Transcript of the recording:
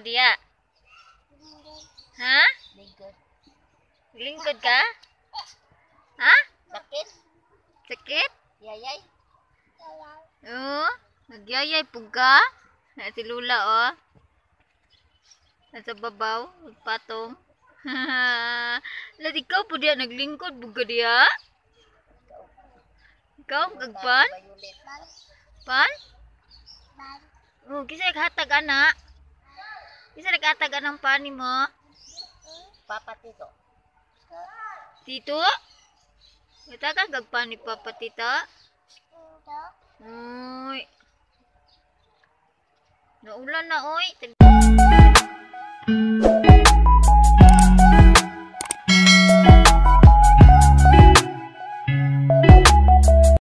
dia? Ha? Lingkod. Lingkod ka? Ha? Sakit. Sakit? Yayay. Oo. Nagyayay pug ka? Na si Lula oh. Nasa babaw, patong. Lad ikaw po diya naglingkod buga diya? Ikaw kagpan? Pan? Oh, kisa naghatag ana? Kisa naghatag anang pani mo? Papa Tito. Tito? Ita ka gagpan ni Papa Tita? Uy. Naulan na oy.